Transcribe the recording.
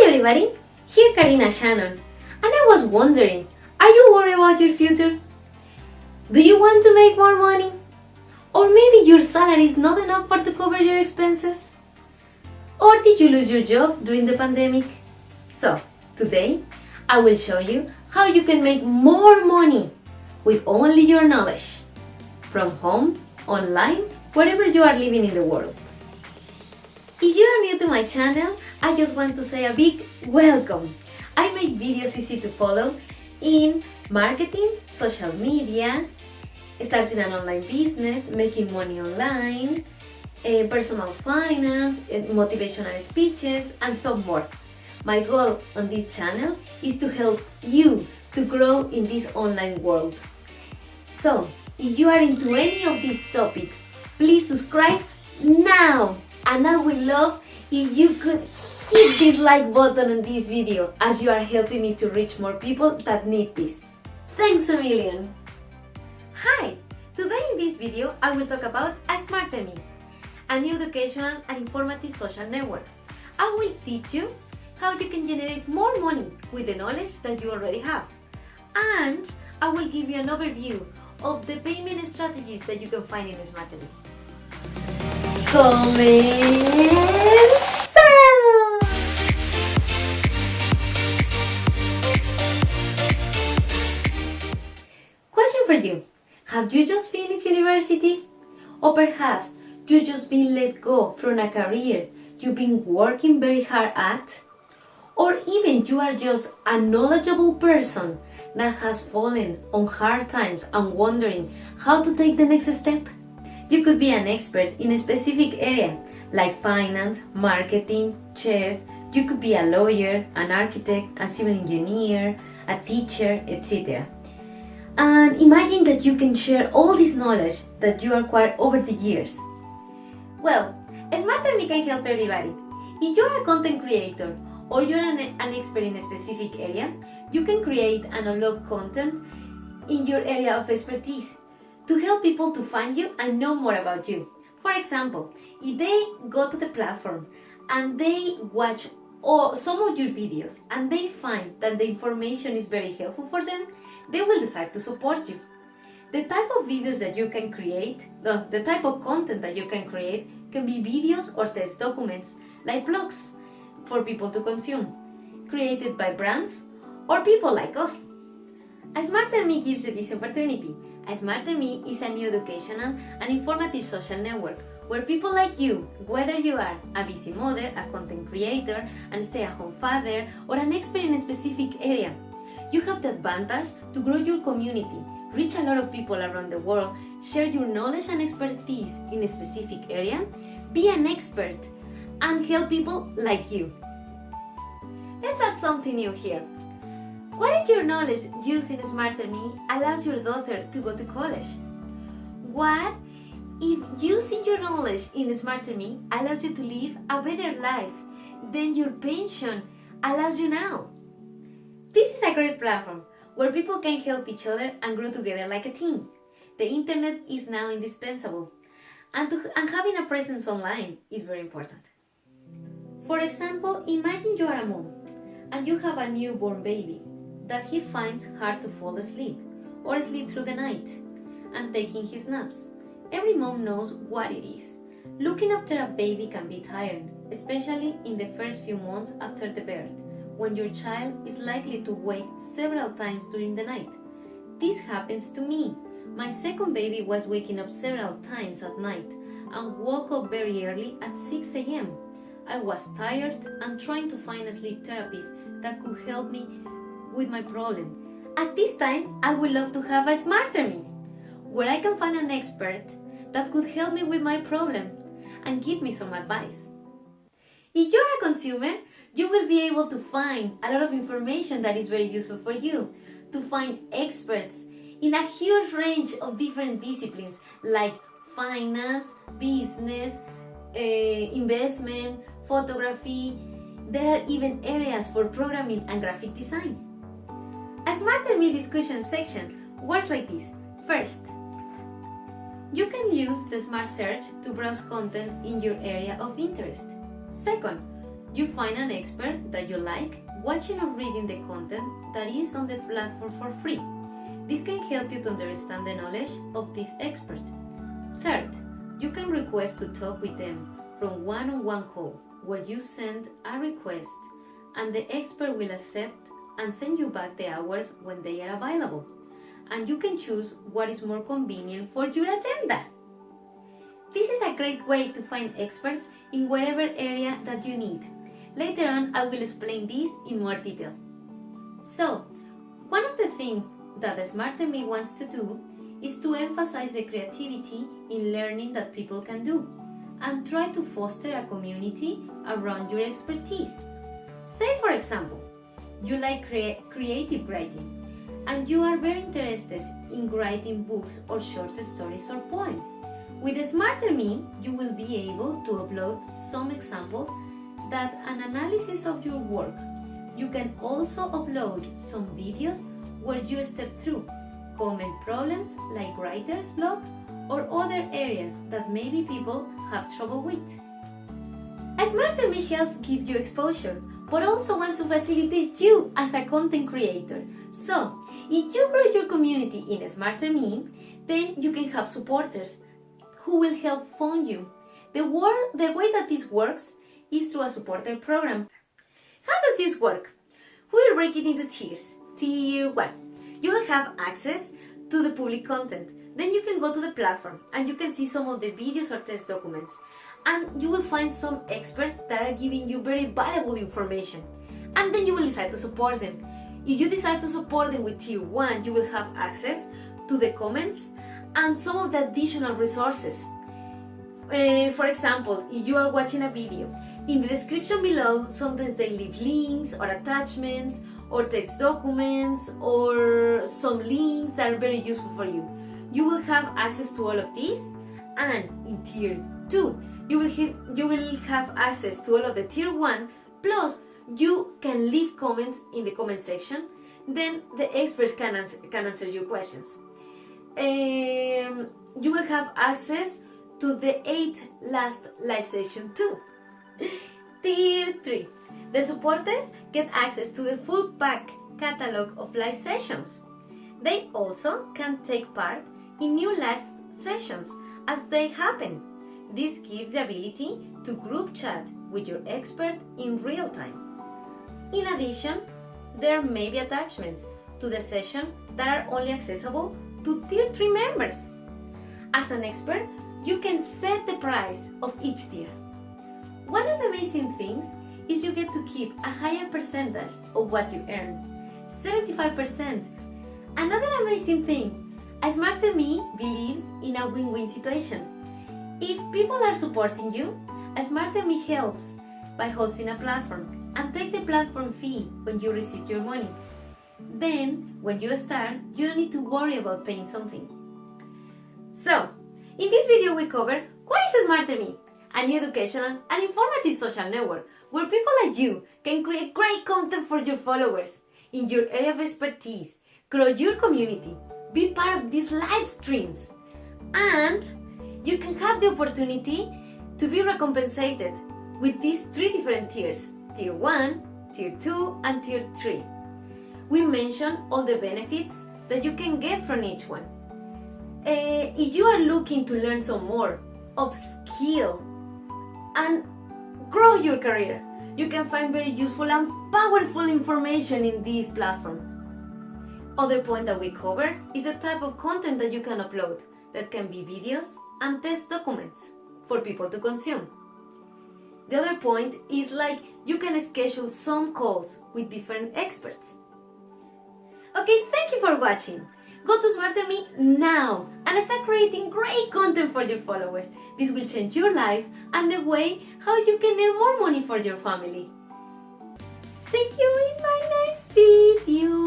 everybody, here Karina Shannon, and I was wondering, are you worried about your future? Do you want to make more money? Or maybe your salary is not enough to cover your expenses? Or did you lose your job during the pandemic? So, today, I will show you how you can make more money with only your knowledge, from home, online, wherever you are living in the world. If you are new to my channel, I just want to say a big welcome. I make videos easy to follow in marketing, social media, starting an online business, making money online, personal finance, motivational speeches, and so more. My goal on this channel is to help you to grow in this online world. So, if you are into any of these topics, please subscribe now! And I would love if you could hit this like button on this video, as you are helping me to reach more people that need this. Thanks a million! Hi! Today in this video I will talk about ASmarterMe, a new educational and informative social network. I will teach you how you can generate more money with the knowledge that you already have. And I will give you an overview of the payment strategies that you can find in ASmarterMe. ¡Comenzamos! Question for you. Have you just finished university? Or perhaps you just been let go from a career you've been working very hard at? Or even you are just a knowledgeable person that has fallen on hard times and wondering how to take the next step? You could be an expert in a specific area, like finance, marketing, chef. You could be a lawyer, an architect, a civil engineer, a teacher, etc. And imagine that you can share all this knowledge that you acquired over the years. Well, ASmarterMe can help everybody. If you're a content creator or you're an expert in a specific area, you can create and unlock content in your area of expertise to help people to find you and know more about you. For example, if they go to the platform and they watch some of your videos and they find that the information is very helpful for them, they will decide to support you. The type of videos that you can create, the type of content that you can create can be videos or text documents like blogs for people to consume, created by brands or people like us. ASmarterMe gives you this opportunity. ASmarterMe is a new educational and informative social network where people like you, whether you are a busy mother, a content creator, a stay-at-home father, or an expert in a specific area, you have the advantage to grow your community, reach a lot of people around the world, share your knowledge and expertise in a specific area, be an expert, and help people like you. Let's add something new here. What if your knowledge used in ASmarterMe allows your daughter to go to college? What if using your knowledge in ASmarterMe allows you to live a better life than your pension allows you now? This is a great platform where people can help each other and grow together like a team. The internet is now indispensable, and having a presence online is very important. For example, imagine you are a mom and you have a newborn baby that he finds hard to fall asleep or sleep through the night and taking his naps. Every mom knows what it is. Looking after a baby can be tiring, especially in the first few months after the birth, when your child is likely to wake several times during the night. This happens to me. My second baby was waking up several times at night and woke up very early at 6 a.m. I was tired and trying to find a sleep therapist that could help me with my problem. At this time, I would love to have ASmarterMe, where I can find an expert that could help me with my problem and give me some advice. If you're a consumer, you will be able to find a lot of information that is very useful for you, to find experts in a huge range of different disciplines like finance, business, investment, photography. There are even areas for programming and graphic design. ASmarterMe discussion section works like this. First, you can use the Smart Search to browse content in your area of interest. Second, You find an expert that you like, watching or reading the content that is on the platform for free. This can help you to understand the knowledge of this expert. Third, you can request to talk with them from one-on-one call, where you send a request and the expert will accept and send you back the hours when they are available. And you can choose what is more convenient for your agenda. This is a great way to find experts in whatever area that you need. Later on, I will explain this in more detail. So, one of the things that ASmarterMe wants to do is to emphasize the creativity in learning that people can do and try to foster a community around your expertise. Say, for example, you like creative writing and you are very interested in writing books or short stories or poems. With ASmarterMe, you will be able to upload some examples that an analysis of your work. You can also upload some videos where you step through common problems like writer's block or other areas that maybe people have trouble with. ASmarterMe helps give you exposure, but also wants to facilitate you as a content creator. So, if you grow your community in ASmarterMe, then you can have supporters who will help fund you. The way that this works is through a supporter program. How does this work? We will break it into tiers. Tier 1. You will have access to the public content. Then you can go to the platform and you can see some of the videos or test documents. And you will find some experts that are giving you very valuable information. And then you will decide to support them. If you decide to support them with Tier 1, you will have access to the comments and some of the additional resources. For example, if you are watching a video, in the description below, sometimes they leave links or attachments or text documents or some links that are very useful for you. You will have access to all of these, and in Tier 2, you will have access to all of the Tier 1, plus you can leave comments in the comment section, then the experts can answer your questions. You will have access to the 8 last live session too. Tier 3. The supporters get access to the full back catalog of live sessions. They also can take part in new live sessions as they happen. This gives the ability to group chat with your expert in real time. In addition, there may be attachments to the session that are only accessible to Tier 3 members. As an expert, you can set the price of each tier. One of the amazing things is you get to keep a higher percentage of what you earn, 75%. Another amazing thing, ASmarterMe believes in a win-win situation. If people are supporting you, ASmarterMe helps by hosting a platform and take the platform fee when you receive your money. Then, when you start, you don't need to worry about paying something. So, in this video we cover what is ASmarterMe, a new educational and informative social network where people like you can create great content for your followers in your area of expertise, grow your community, be part of these live streams, and you can have the opportunity to be recompensed with these 3 different tiers, Tier 1, Tier 2, and Tier 3. We mention all the benefits that you can get from each one. If you are looking to learn some more, upskill, and grow your career, you can find very useful and powerful information in this platform. Other point that we cover is the type of content that you can upload, that can be videos and test documents for people to consume. The other point is like you can schedule some calls with different experts. Okay, thank you for watching. Go to ASmarterMe now and start creating great content for your followers. This will change your life and the way how you can earn more money for your family. See you in my next video.